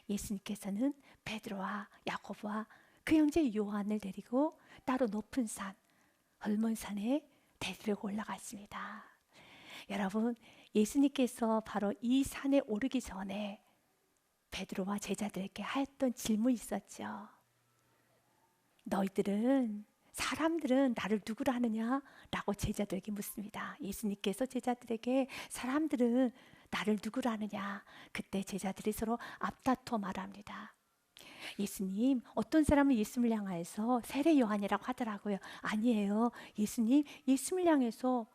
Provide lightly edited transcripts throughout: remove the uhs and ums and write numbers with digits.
예수님께서는 베드로와 야고보와 그 형제 요한을 데리고 따로 높은 산, 헐몬산에 데리고 올라갔습니다. 여러분, 예수님께서 바로 이 산에 오르기 전에 베드로와 제자들에게 하였던 질문이 있었죠. 사람들은 나를 누구라 하느냐? 라고 제자들에게 묻습니다. 예수님께서 제자들에게 사람들은 나를 누구라 하느냐? 그때 제자들이 서로 앞다퉈 말합니다. 예수님, 어떤 사람은 예수님을 향해서 세례 요한이라고 하더라고요. 아니에요. 예수님을 향해서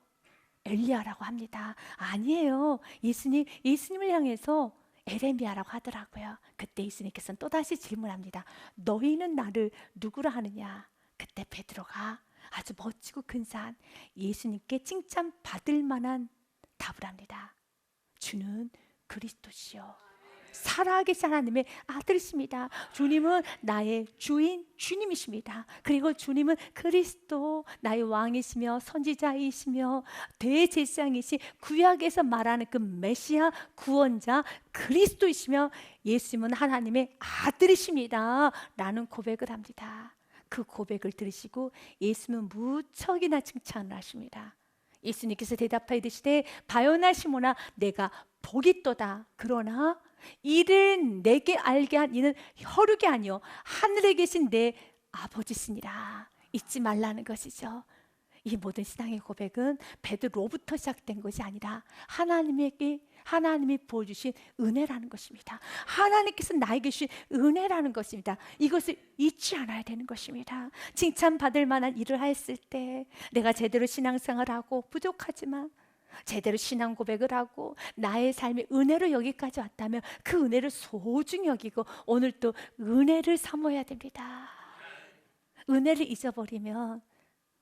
엘리야라고 합니다. 아니에요. 예수님을 향해서 에레미야라고 하더라고요. 그때 예수님께서는 또다시 질문합니다. 너희는 나를 누구라 하느냐? 그때 베드로가 아주 멋지고 근사한 예수님께 칭찬받을 만한 답을 합니다. 주는 그리스도시요 살아계신 하나님의 아들이십니다. 주님은 나의 주님이십니다. 그리고 주님은 그리스도, 나의 왕이시며 선지자이시며 대제사장이신 구약에서 말하는 그 메시아 구원자 그리스도이시며 예수님은 하나님의 아들이십니다 라는 고백을 합니다. 그 고백을 들으시고 예수님은 무척이나 칭찬을 하십니다. 예수님께서 대답하여 이르시되 바요나 시몬아 내가 복이 있도다. 그러나 이를 내게 알게 한 이는 혈육이 아니요 하늘에 계신 내 아버지시니라. 잊지 말라는 것이죠. 이 모든 신앙의 고백은 베드로부터 시작된 것이 아니라 하나님이 보여주신 은혜라는 것입니다. 하나님께서 나에게 주신 은혜라는 것입니다. 이것을 잊지 않아야 되는 것입니다. 칭찬받을 만한 일을 하였을 때 내가 제대로 신앙생활을 하고 부족하지만 제대로 신앙 고백을 하고 나의 삶이 은혜로 여기까지 왔다면 그 은혜를 소중히 여기고 오늘 또 은혜를 사모해야 됩니다. 은혜를 잊어버리면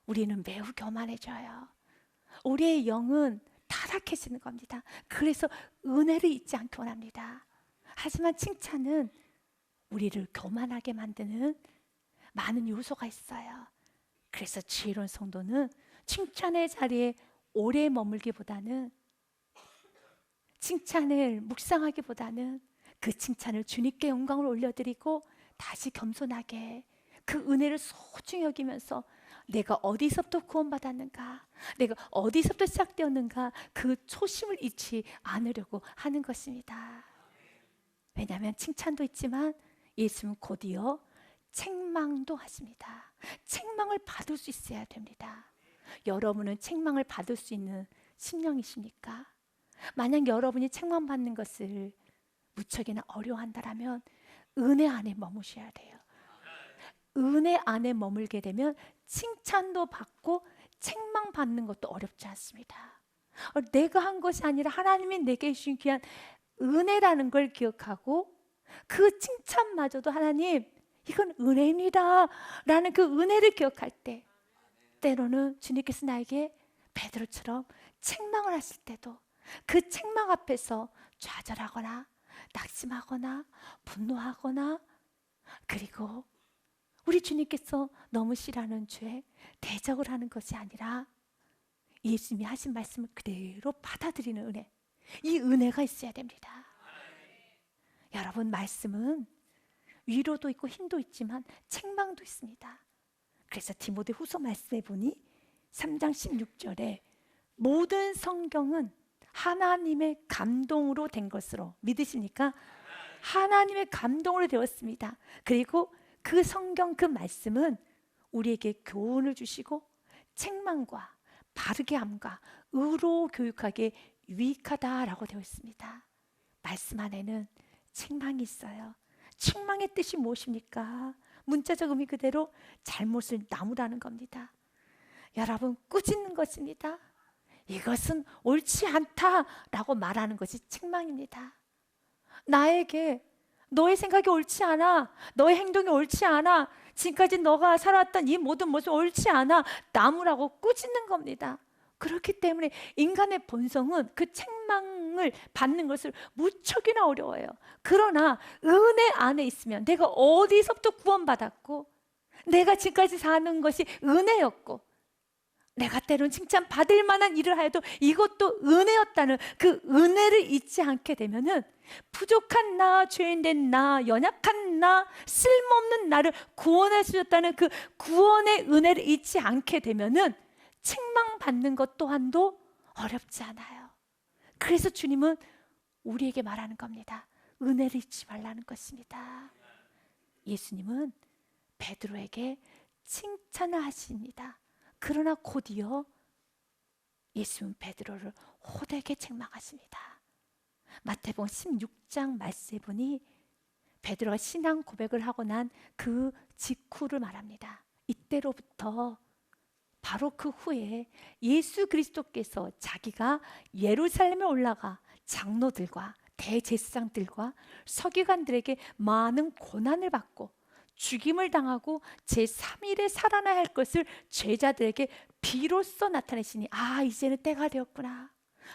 우리는 매우 교만해져요. 우리의 영은 타락해지는 겁니다. 그래서 은혜를 잊지 않기 원합니다. 하지만 칭찬은 우리를 교만하게 만드는 많은 요소가 있어요. 그래서 지혜로운 성도는 칭찬의 자리에 오래 머물기보다는 칭찬을 묵상하기보다는 그 칭찬을 주님께 영광을 올려드리고 다시 겸손하게 그 은혜를 소중히 여기면서 내가 어디서부터 구원받았는가, 내가 어디서부터 시작되었는가 그 초심을 잃지 않으려고 하는 것입니다. 왜냐하면 칭찬도 있지만 예수님은 곧이어 책망도 하십니다. 책망을 받을 수 있어야 됩니다. 여러분은 책망을 받을 수 있는 심령이십니까? 만약 여러분이 책망받는 것을 무척이나 어려워한다면 은혜 안에 머무셔야 돼요. 은혜 안에 머물게 되면 칭찬도 받고 책망받는 것도 어렵지 않습니다. 내가 한 것이 아니라 하나님이 내게 주신 귀한 은혜라는 걸 기억하고 그 칭찬마저도 하나님 이건 은혜입니다 라는 그 은혜를 기억할 때 때로는 주님께서 나에게 베드로처럼 책망을 하실 때도 그 책망 앞에서 좌절하거나 낙심하거나 분노하거나 그리고 우리 주님께서 너무 싫어하는 죄 대적을 하는 것이 아니라 예수님이 하신 말씀을 그대로 받아들이는 은혜, 이 은혜가 있어야 됩니다. 여러분, 말씀은 위로도 있고 힘도 있지만 책망도 있습니다. 그래서 디모데 후서 말씀해 보니 3장 16절에 모든 성경은 하나님의 감동으로 된 것으로 믿으십니까? 하나님의 감동으로 되었습니다. 그리고 그 성경 그 말씀은 우리에게 교훈을 주시고 책망과 바르게 함과 의로 교육하기에 유익하다라고 되어 있습니다. 말씀 안에는 책망이 있어요. 책망의 뜻이 무엇입니까? 문자적 의미 그대로 잘못을 나무라는 겁니다. 여러분, 꾸짖는 것입니다. 이것은 옳지 않다라고 말하는 것이 책망입니다. 나에게 너의 생각이 옳지 않아, 너의 행동이 옳지 않아, 지금까지 너가 살아왔던 이 모든 모습이 옳지 않아 나무라고 꾸짖는 겁니다. 그렇기 때문에 인간의 본성은 그 책망을 받는 것을 무척이나 어려워요. 그러나 은혜 안에 있으면 내가 어디서부터 구원받았고 내가 지금까지 사는 것이 은혜였고 내가 때론 칭찬 받을 만한 일을 하여도 이것도 은혜였다는 그 은혜를 잊지 않게 되면은 부족한 나, 죄인된 나, 연약한 나, 쓸모없는 나를 구원해 주셨다는 그 구원의 은혜를 잊지 않게 되면은 책망받는 것 또한도 어렵지 않아요. 그래서 주님은 우리에게 말하는 겁니다. 은혜를 잊지 말라는 것입니다. 예수님은 베드로에게 칭찬을 하십니다. 그러나 곧이어 예수님은 베드로를 호되게 책망하십니다. 마태복음 16장 말씀에 보니 베드로가 신앙 고백을 하고 난 그 직후를 말합니다. 이때로부터 바로 그 후에 예수 그리스도께서 자기가 예루살렘에 올라가 장로들과 대제사장들과 서기관들에게 많은 고난을 받고 죽임을 당하고 제3일에 살아나야 할 것을 제자들에게 비로소 나타내시니 이제는 때가 되었구나.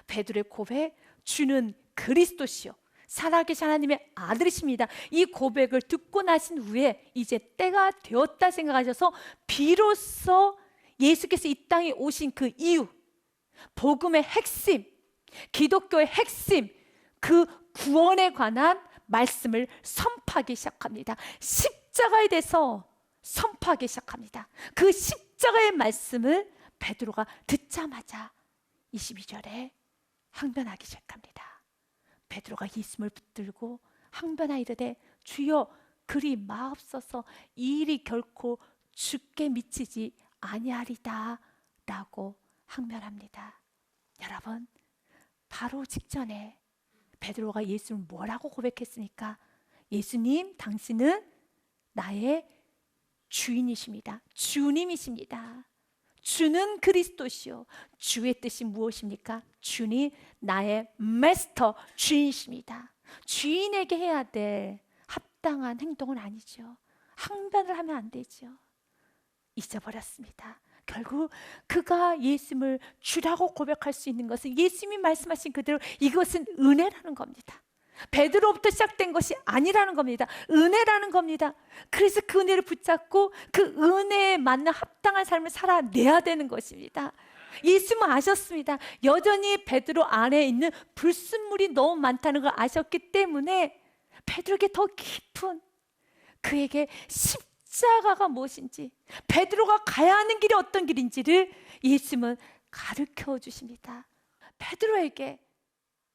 베드로의 고백, 주는 그리스도시요 살아계신 하나님의 아들이십니다. 이 고백을 듣고 나신 후에 이제 때가 되었다 생각하셔서 비로소 예수께서 이 땅에 오신 그 이유, 복음의 핵심, 기독교의 핵심, 그 구원에 관한 말씀을 선포하기 시작합니다. 십자가에 대해서 선포하기 시작합니다. 그 십자가의 말씀을 베드로가 듣자마자 22절에 항변하기 시작합니다. 베드로가 예수님을 붙들고 항변하 이르되 주여 그리 마옵소서 이 일이 결코 주께 미치지 아니하리다 라고 항변합니다. 여러분, 바로 직전에 베드로가 예수님을 뭐라고 고백했습니까? 예수님, 당신은 나의 주인이십니다. 주님이십니다. 주는 그리스도시요 주의 뜻이 무엇입니까? 주님 나의 마스터, 주인이십니다. 주인에게 해야 될 합당한 행동은 아니죠. 항변을 하면 안 되죠. 잊어버렸습니다. 결국 그가 예수님을 주라고 고백할 수 있는 것은 예수님이 말씀하신 그대로 이것은 은혜라는 겁니다. 베드로부터 시작된 것이 아니라는 겁니다. 은혜라는 겁니다. 그래서 그 은혜를 붙잡고 그 은혜에 맞는 합당한 삶을 살아내야 되는 것입니다. 예수님은 아셨습니다. 여전히 베드로 안에 있는 불순물이 너무 많다는 걸 아셨기 때문에 베드로에게 더 깊은 그에게 십자가가 무엇인지, 베드로가 가야 하는 길이 어떤 길인지를 예수님은 가르쳐 주십니다. 베드로에게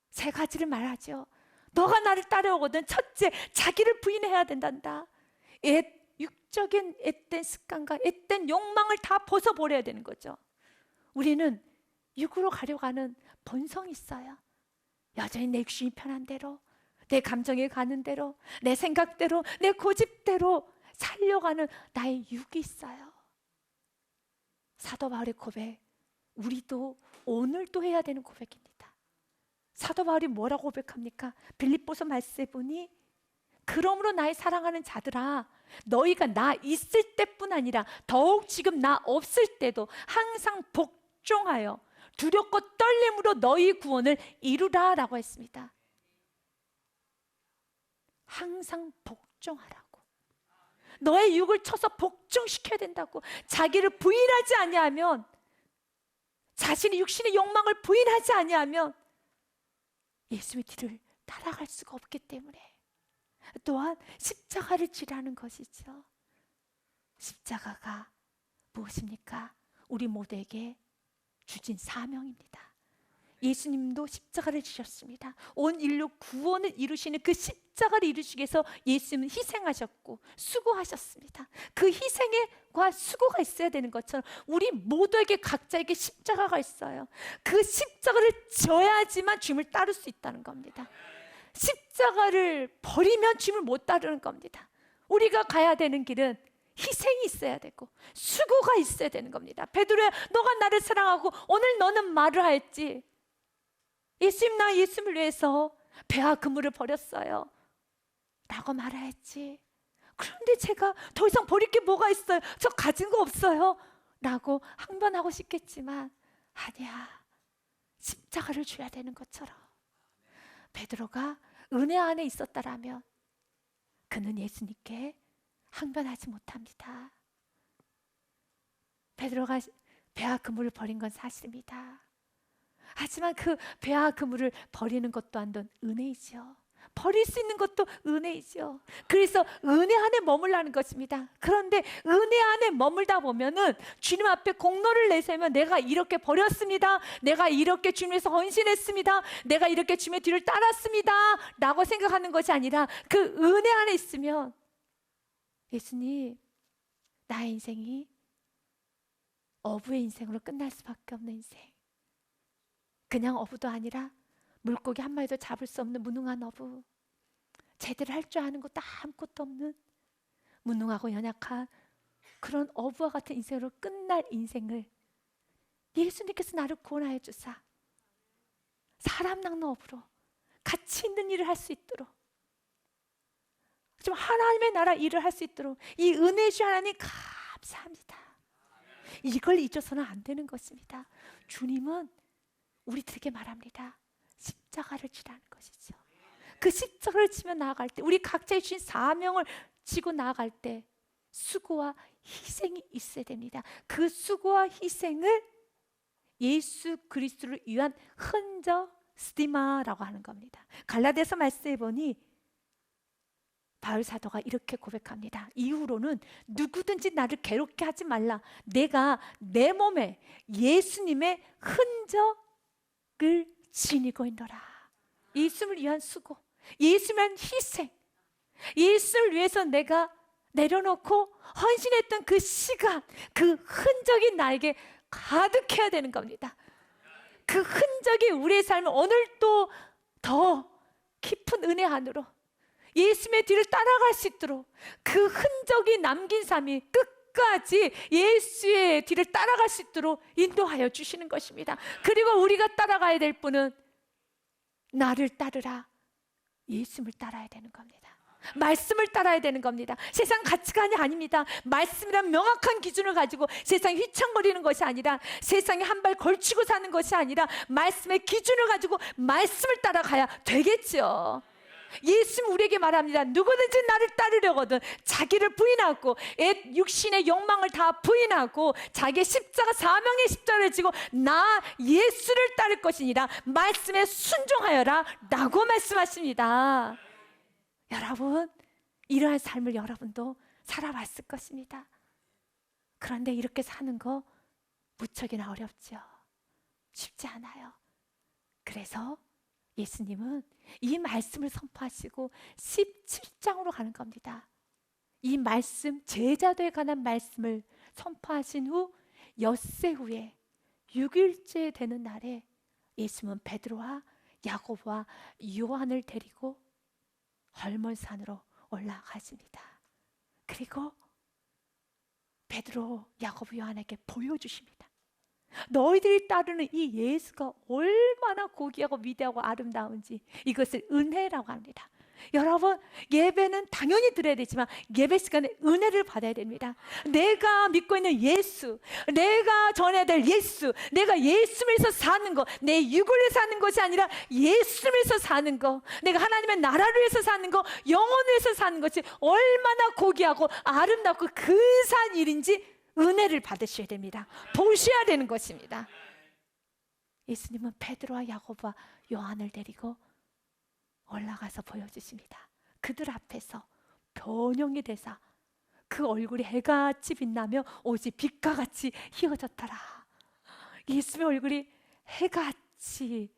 세 가지를 말하죠. 너가 나를 따라오거든 첫째, 자기를 부인해야 된단다. 육적인 앳된 습관과 앳된 욕망을 다 벗어버려야 되는 거죠. 우리는 육으로 가려고 하는 본성이 있어요. 여전히 내 육신이 편한 대로, 내 감정이 가는 대로, 내 생각대로, 내 고집대로 살려고 하는 나의 육이 있어요. 사도 바울의 고백, 우리도 오늘도 해야 되는 고백입니다. 사도 바울이 뭐라고 고백합니까? 빌립보서 말씀에 보니 그러므로 나의 사랑하는 자들아 너희가 나 있을 때뿐 아니라 더욱 지금 나 없을 때도 항상 복종하여 두렵고 떨림으로 너희 구원을 이루라 라고 했습니다. 항상 복종하라고. 너의 육을 쳐서 복종시켜야 된다고. 자기를 부인하지 아니하면, 자신의 육신의 욕망을 부인하지 아니하면 예수의 뒤를 따라갈 수가 없기 때문에 또한 십자가를 지라는 것이죠. 십자가가 무엇입니까? 우리 모두에게 주신 사명입니다. 예수님도 십자가를 지셨습니다. 온 인류 구원을 이루시는 그 십자가를 이루시기 위해서 예수님은 희생하셨고 수고하셨습니다. 그 희생과 수고가 있어야 되는 것처럼 우리 모두에게 각자에게 십자가가 있어요. 그 십자가를 져야지만 주님을 따를 수 있다는 겁니다. 십자가를 버리면 주님을 못 따르는 겁니다. 우리가 가야 되는 길은 희생이 있어야 되고 수고가 있어야 되는 겁니다. 베드로야, 너가 나를 사랑하고 오늘 너는 말을 하였지. 예수님, 나 예수님을 위해서 배와 그물을 버렸어요 라고 말하였지. 그런데 제가 더 이상 버릴 게 뭐가 있어요? 저 가진 거 없어요 라고 항변하고 싶겠지만 아니야, 십자가를 줘야 되는 것처럼 베드로가 은혜 안에 있었다라면 그는 예수님께 항변하지 못합니다. 배와 그물을 버린 건 사실입니다. 하지만 그 배와 그물을 버리는 것 또한 은혜이죠. 버릴 수 있는 것도 은혜이죠. 그래서 은혜 안에 머물라는 것입니다. 그런데 은혜 안에 머물다 보면은 주님 앞에 공로를 내세우면 내가 이렇게 버렸습니다, 내가 이렇게 주님에서 헌신했습니다, 내가 이렇게 주님의 뒤를 따랐습니다 라고 생각하는 것이 아니라 그 은혜 안에 있으면, 예수님, 나의 인생이 어부의 인생으로 끝날 수밖에 없는 인생, 그냥 어부도 아니라 물고기 한 마리도 잡을 수 없는 무능한 어부, 제대로 할 줄 아는 것도 아무것도 없는 무능하고 연약한 그런 어부와 같은 인생으로 끝날 인생을 예수님께서 나를 구원하여 주사 사람 낚는 어부로 가치 있는 일을 할 수 있도록, 좀 하나님의 나라 일을 할 수 있도록 이 은혜 주 하나님 감사합니다. 이걸 잊어서는 안 되는 것입니다. 주님은 우리들에게 말합니다. 십자가를 지라는 것이죠. 그 십자가를 지며 나아갈 때, 우리 각자의 주신 사명을 지고 나아갈 때 수고와 희생이 있어야 됩니다. 그 수고와 희생을 예수 그리스도를 위한 흔적 스티마라고 하는 겁니다. 갈라디아서 말씀해 보니 바울 사도가 이렇게 고백합니다. 이후로는 누구든지 나를 괴롭게 하지 말라. 내가 내 몸에 예수님의 흔적을 지니고 있노라. 예수를 위한 수고, 예수를 위한 희생, 예수를 위해서 내가 내려놓고 헌신했던 그 시간, 그 흔적이 나에게 가득해야 되는 겁니다. 그 흔적이 우리의 삶을 오늘도 더 깊은 은혜 안으로 예수의 뒤를 따라갈 수 있도록, 그 흔적이 남긴 삶이 끝까지 예수의 뒤를 따라갈 수 있도록 인도하여 주시는 것입니다. 그리고 우리가 따라가야 될 분은 나를 따르라, 예수를 따라야 되는 겁니다. 말씀을 따라야 되는 겁니다. 세상 가치관이 아닙니다. 말씀이란 명확한 기준을 가지고 세상에 휘청거리는 것이 아니라, 세상에 한 발 걸치고 사는 것이 아니라 말씀의 기준을 가지고 말씀을 따라가야 되겠죠. 예수님 우리에게 말합니다. 누구든지 나를 따르려거든 자기를 부인하고 육신의 욕망을 다 부인하고 자기의 십자가, 사명의 십자가를 지고 나 예수를 따를 것이니라 말씀에 순종하여라 라고 말씀하십니다. 여러분, 이러한 삶을 여러분도 살아봤을 것입니다. 그런데 이렇게 사는 거 무척이나 어렵죠. 쉽지 않아요. 그래서 예수님은 이 말씀을 선포하시고 17장으로 가는 겁니다. 이 말씀, 제자도에 관한 말씀을 선포하신 후 엿새 후에 6일째 되는 날에 예수님은 베드로와 야고보와 요한을 데리고 헐몬산으로 올라가십니다. 그리고 베드로, 야고보, 요한에게 보여주십니다. 너희들이 따르는 이 예수가 얼마나 고귀하고 위대하고 아름다운지, 이것을 은혜라고 합니다. 여러분, 예배는 당연히 드려야 되지만 예배 시간에 은혜를 받아야 됩니다. 내가 믿고 있는 예수, 내가 전해야 될 예수, 내가 예수님에서 사는 것, 내 육을 위해서 사는 것이 아니라 예수님에서 사는 것, 내가 하나님의 나라를 위해서 사는 것, 영혼을 위해서 사는 것이 얼마나 고귀하고 아름답고 근사한 일인지 은혜를 받으셔야 됩니다. 보셔야 되는 것입니다. 예수님은 베드로와 야고보와 요한을 데리고 올라가서 보여주십니다. 그들 앞에서 변형이 되사 그 얼굴이 해같이 빛나며 오직 빛과 같이 휘어졌더라. 예수의 얼굴이 해같이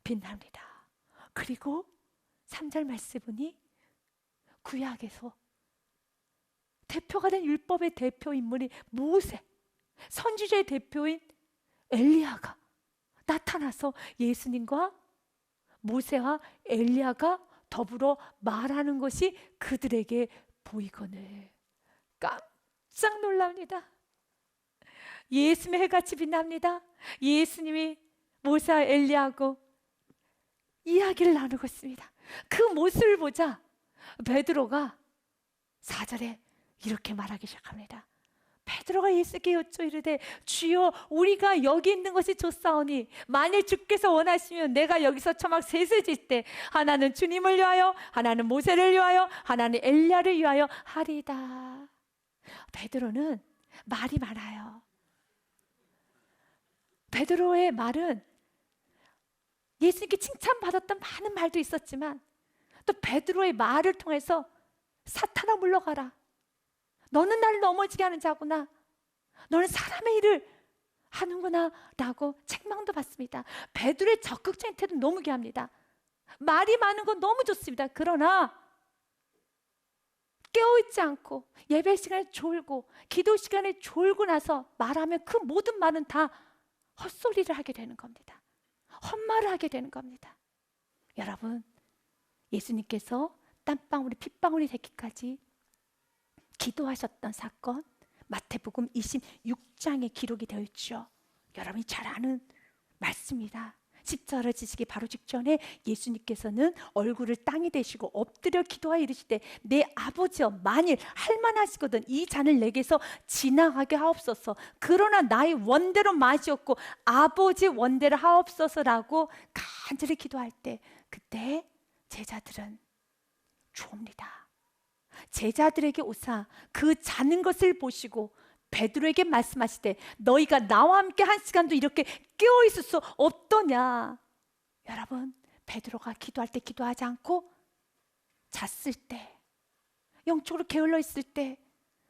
빛납니다. 그리고 3절 말씀 보니 구약에서 대표가 된 율법의 대표 인물이 모세, 선지자의 대표인 엘리야가 나타나서 예수님과 모세와 엘리야가 더불어 말하는 것이 그들에게 보이거늘 깜짝 놀랍니다. 예수님의 해같이 빛납니다. 예수님이 모세와 엘리야하고 이야기를 나누고 있습니다. 그 모습을 보자 베드로가 4절에 이렇게 말하기 시작합니다. 베드로가 예수께 여쭈어 이르되 주여 우리가 여기 있는 것이 좋사오니 만일 주께서 원하시면 내가 여기서 초막 셋을 질 때 하나는 주님을 위하여, 하나는 모세를 위하여, 하나는 엘리야를 위하여 하리이다. 베드로는 말이 많아요. 베드로의 말은 예수님께 칭찬받았던 많은 말도 있었지만 또 베드로의 말을 통해서 사탄아 물러가라. 너는 나를 넘어지게 하는 자구나. 너는 사람의 일을 하는구나 라고 책망도 받습니다. 베드로의 적극적인 태도는 너무 귀합니다. 말이 많은 건 너무 좋습니다. 그러나 깨어있지 않고 예배 시간에 졸고 기도 시간에 졸고 나서 말하면 그 모든 말은 다 헛소리를 하게 되는 겁니다. 헛말을 하게 되는 겁니다. 여러분, 예수님께서 땀방울이 핏방울이 되기까지 기도하셨던 사건 마태복음 26장에 기록이 되어 있죠. 여러분이 잘 아는 말씀입니다. 십자가를 지시기 바로 직전에 예수님께서는 얼굴을 땅에 대시고 엎드려 기도하여 이르시되 내 아버지여 만일 할만하시거든 이 잔을 내게서 지나가게 하옵소서. 그러나 나의 원대로 마시옵고 아버지 원대로 하옵소서라고 간절히 기도할 때 그때 제자들은 좋습니다. 제자들에게 오사 그 자는 것을 보시고 베드로에게 말씀하시되 너희가 나와 함께 한 시간도 이렇게 깨어 있을 수 없더냐. 여러분, 베드로가 기도할 때 기도하지 않고 잤을 때, 영적으로 게을러 있을 때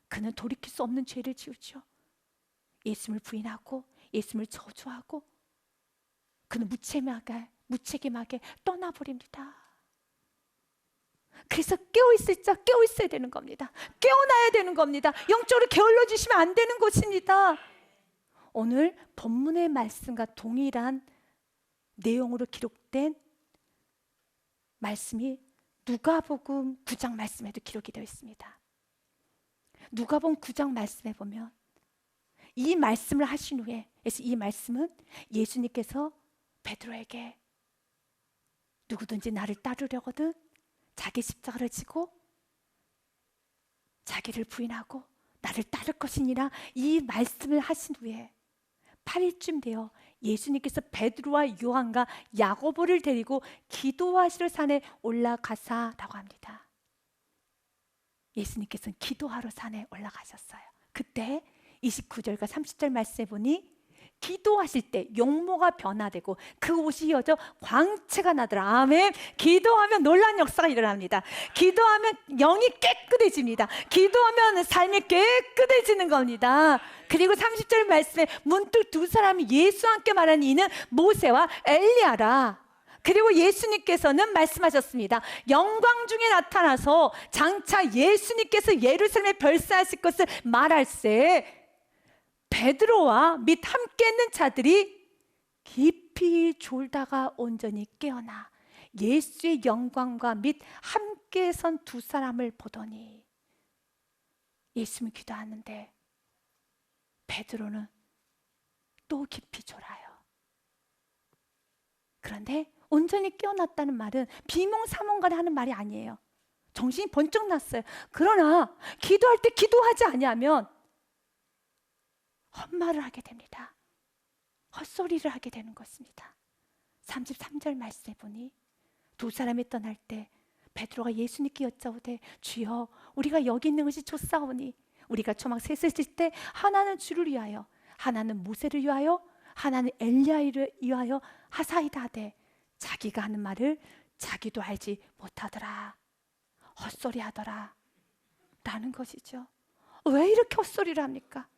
그는 돌이킬 수 없는 죄를 지우죠. 예수님을 부인하고 예수님을 저주하고 그는 무책임하게 떠나버립니다. 그래서 깨어있을 자 깨어있어야 되는 겁니다. 깨어나야 되는 겁니다. 영적으로 게을러지시면 안 되는 것입니다. 오늘 본문의 말씀과 동일한 내용으로 기록된 말씀이 누가복음 9장 말씀에도 기록이 되어 있습니다. 누가복음 9장 말씀에 보면 이 말씀을 하신 후에 이 말씀은 예수님께서 베드로에게 누구든지 나를 따르려거든 자기 십자가를 지고 자기를 부인하고 나를 따를 것이니라 이 말씀을 하신 후에 8일쯤 되어 예수님께서 베드로와 요한과 야고보를 데리고 기도하시러 산에 올라가사라고 합니다. 예수님께서는 기도하러 산에 올라가셨어요. 그때 29절과 30절 말씀해 보니 기도하실 때 용모가 변화되고 그 옷이 휘어져 광채가 나더라. 아멘. 기도하면 놀라운 역사가 일어납니다. 기도하면 영이 깨끗해집니다. 기도하면 삶이 깨끗해지는 겁니다. 그리고 30절 말씀에 문득 두 사람이 예수와 함께 말하는 이는 모세와 엘리야라. 그리고 예수님께서는 말씀하셨습니다. 영광 중에 나타나서 장차 예수님께서 예루살렘에 별세하실 것을 말할세 베드로와 및 함께 있는 자들이 깊이 졸다가 온전히 깨어나 예수의 영광과 및 함께 선 두 사람을 보더니 예수님이 기도하는데 베드로는 또 깊이 졸아요. 그런데 온전히 깨어났다는 말은 비몽사몽간에 하는 말이 아니에요. 정신이 번쩍 났어요. 그러나 기도할 때 기도하지 아니하면 헛말을 하게 됩니다. 헛소리를 하게 되는 것입니다. 33절 말씀해 보니 두 사람이 떠날 때 베드로가 예수님께 여짜오되 주여 우리가 여기 있는 것이 좋사오니 우리가 초막 셋을 질 때 하나는 주를 위하여 하나는 모세를 위하여 하나는 엘리야를 위하여 하사이다 하되 자기가 하는 말을 자기도 알지 못하더라. 헛소리 하더라 라는 것이죠. 왜 이렇게 헛소리를 합니까?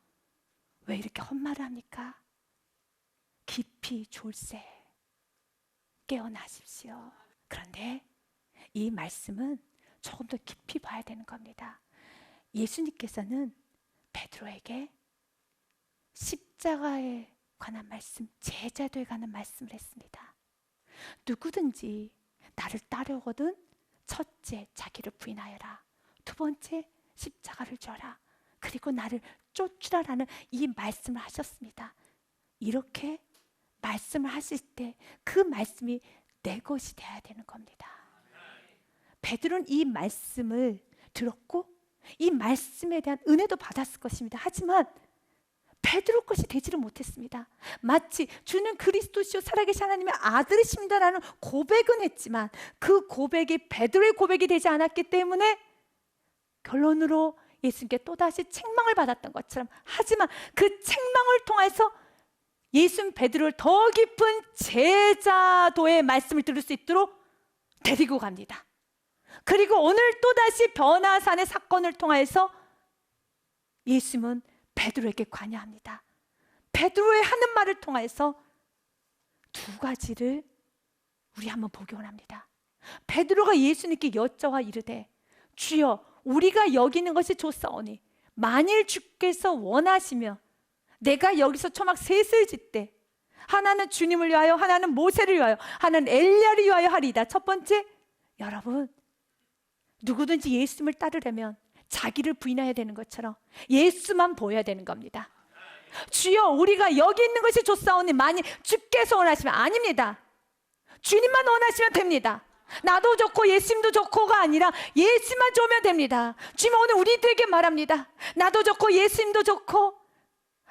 왜 이렇게 헛말을 합니까? 깊이 졸세 깨어나십시오. 그런데 이 말씀은 조금 더 깊이 봐야 되는 겁니다. 예수님께서는 베드로에게 십자가에 관한 말씀, 제자도에 관한 말씀을 했습니다. 누구든지 나를 따르거든 첫째 자기를 부인하여라. 두 번째 십자가를 져라. 그리고 나를 쫓으라라는 이 말씀을 하셨습니다. 이렇게 말씀을 하실 때 그 말씀이 내 것이 되어야 되는 겁니다. 베드로는 이 말씀을 들었고 이 말씀에 대한 은혜도 받았을 것입니다. 하지만 베드로 것이 되지를 못했습니다. 마치 주는 그리스도시요 살아계신 하나님의 아들이십니다라는 고백은 했지만 그 고백이 베드로의 고백이 되지 않았기 때문에 결론으로 예수님께 또다시 책망을 받았던 것처럼, 하지만 그 책망을 통해서 예수는 베드로를 더 깊은 제자도의 말씀을 들을 수 있도록 데리고 갑니다. 그리고 오늘 또다시 변화산의 사건을 통해서 예수님은 베드로에게 관여합니다. 베드로의 하는 말을 통해서 두 가지를 우리 한번 보기 원합니다. 베드로가 예수님께 여쭤와 이르되 주여 우리가 여기는 것이 좋사오니 만일 주께서 원하시며 내가 여기서 초막 셋을 짓되 하나는 주님을 위하여 하나는 모세를 위하여 하나는 엘리야를 위하여 하리이다. 첫 번째, 여러분 누구든지 예수님을 따르려면 자기를 부인해야 되는 것처럼 예수만 보여야 되는 겁니다. 주여 우리가 여기 있는 것이 좋사오니 만일 주께서 원하시면, 아닙니다. 주님만 원하시면 됩니다. 나도 좋고 예수님도 좋고가 아니라 예수만 좋으면 됩니다. 주님 오늘 우리들에게 말합니다. 나도 좋고 예수님도 좋고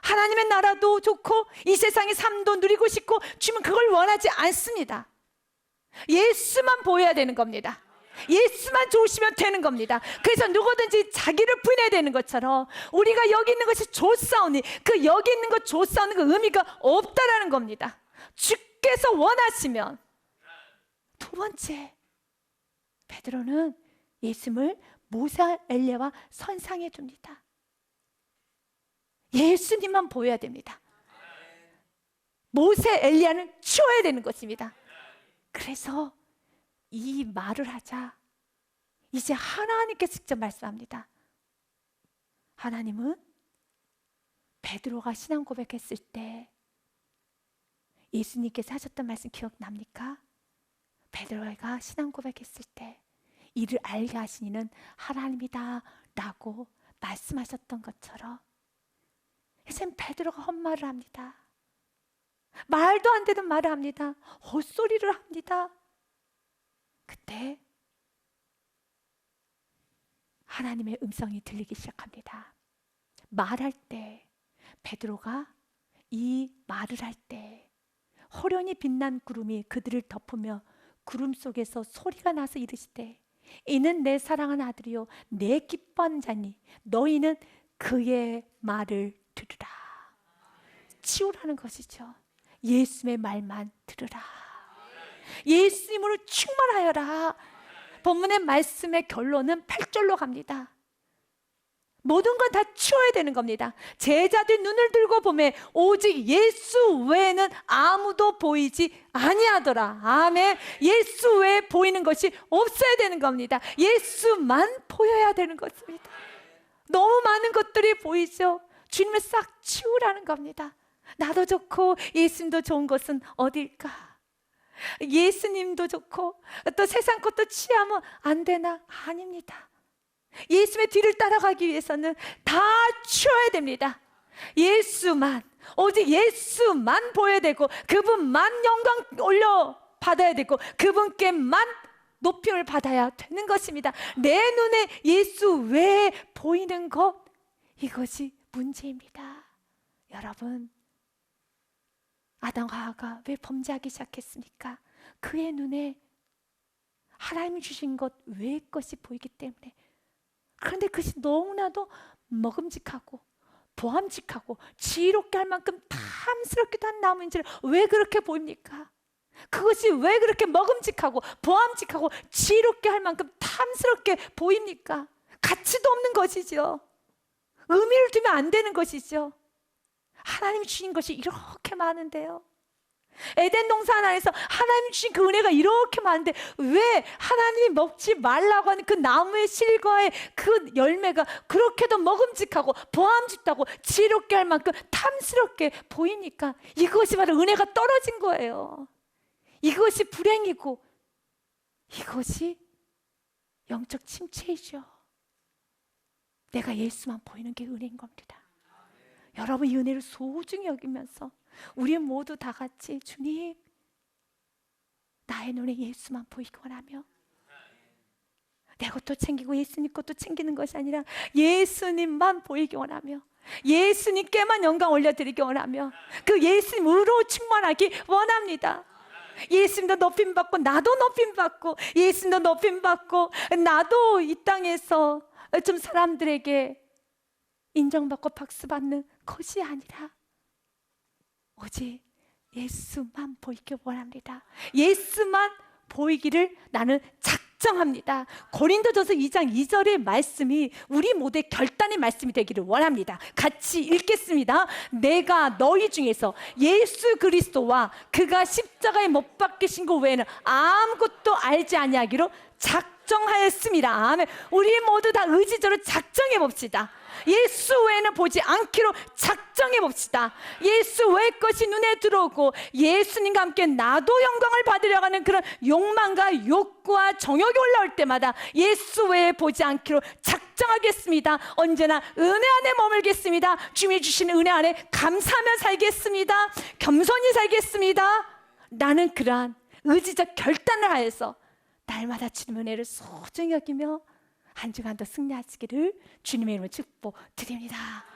하나님의 나라도 좋고 이 세상의 삶도 누리고 싶고 주님은 그걸 원하지 않습니다. 예수만 보여야 되는 겁니다. 예수만 좋으시면 되는 겁니다. 그래서 누구든지 자기를 부인해야 되는 것처럼 우리가 여기 있는 것이 좋사오니 그 여기 있는 것 좋사오는 그 의미가 없다라는 겁니다. 주께서 원하시면. 두 번째, 베드로는 예수님을 모세 엘리야와 선상에 둡니다. 예수님만 보여야 됩니다. 모세 엘리야는 치워야 되는 것입니다. 그래서 이 말을 하자 이제 하나님께서 직접 말씀합니다. 하나님은 베드로가 신앙 고백했을 때 예수님께서 하셨던 말씀 기억납니까? 베드로가 신앙 고백했을 때 이를 알게 하신 이는 하나님이다 라고 말씀하셨던 것처럼 이젠 베드로가 헛말을 합니다. 말도 안 되는 말을 합니다. 헛소리를 합니다. 그때 하나님의 음성이 들리기 시작합니다. 말할 때 베드로가 이 말을 할 때 호련히 빛난 구름이 그들을 덮으며 구름 속에서 소리가 나서 이르시되 이는 내 사랑하는 아들이요 내 기뻐하는 자니 너희는 그의 말을 들으라. 치우라는 것이죠. 예수의 말만 들으라. 예수님으로 충만하여라. 본문의 말씀의 결론은 8절로 갑니다. 모든 건 다 치워야 되는 겁니다. 제자들 눈을 들고 보매 오직 예수 외에는 아무도 보이지 아니하더라. 아멘. 예수 외에 보이는 것이 없어야 되는 겁니다. 예수만 보여야 되는 것입니다. 너무 많은 것들이 보이죠. 주님을 싹 치우라는 겁니다. 나도 좋고 예수님도 좋은 것은 어딜까? 예수님도 좋고 또 세상 것도 취하면 안 되나? 아닙니다. 예수의 뒤를 따라가기 위해서는 다 치워야 됩니다. 예수만, 오직 예수만 보여야 되고 그분만 영광 올려 받아야 되고 그분께만 높임을 받아야 되는 것입니다. 내 눈에 예수 외에 보이는 것, 이것이 문제입니다. 여러분, 아담과 하와가 왜 범죄하기 시작했습니까? 그의 눈에 하나님이 주신 것 외의 것이 보이기 때문에. 그런데 그것이 너무나도 먹음직하고 보암직하고 지혜롭게 할 만큼 탐스럽기도 한 나무인지를 왜 그렇게 보입니까? 그것이 왜 그렇게 먹음직하고 보암직하고 지혜롭게 할 만큼 탐스럽게 보입니까? 가치도 없는 것이죠. 의미를 두면 안 되는 것이죠. 하나님이 주신 것이 이렇게 많은데요. 에덴 동산 안에서 하나님이 주신 그 은혜가 이렇게 많은데 왜 하나님이 먹지 말라고 하는 그 나무의 실과의 그 열매가 그렇게도 먹음직하고 보암직하고 지혜롭게 할 만큼 탐스럽게 보이니까 이것이 바로 은혜가 떨어진 거예요. 이것이 불행이고 이것이 영적 침체이죠. 내가 예수만 보이는 게 은혜인 겁니다. 여러분, 이 은혜를 소중히 여기면서 우리 모두 다 같이 주님, 나의 눈에 예수만 보이기 원하며 내 것도 챙기고 예수님 것도 챙기는 것이 아니라 예수님만 보이기 원하며 예수님께만 영광 올려드리기 원하며 그 예수님으로 충만하기 원합니다. 예수님도 높임받고 나도 높임받고 예수님도 높임받고 나도 이 땅에서 좀 사람들에게 인정받고 박수받는 것이 아니라 오직 예수만 보이길 원합니다. 예수만 보이기를 나는 작정합니다. 고린도전서 2장 2절의 말씀이 우리 모두의 결단의 말씀이 되기를 원합니다. 같이 읽겠습니다. 내가 너희 중에서 예수 그리스도와 그가 십자가에 못 박히신 것 외에는 아무것도 알지 아니하기로 작정하였습니다. 아멘. 우리 모두 다 의지적으로 작정해 봅시다. 예수 외에는 보지 않기로 작정해 봅시다. 예수 외의 것이 눈에 들어오고 예수님과 함께 나도 영광을 받으려고 하는 그런 욕망과 욕구와 정욕이 올라올 때마다 예수 외에 보지 않기로 작정하겠습니다. 언제나 은혜 안에 머물겠습니다. 주님이 주시는 은혜 안에 감사하며 살겠습니다. 겸손히 살겠습니다. 나는 그러한 의지적 결단을 하여서 날마다 주님의 은혜를 소중히 여기며 한 주간도 승리하시기를 주님의 이름으로 축복드립니다.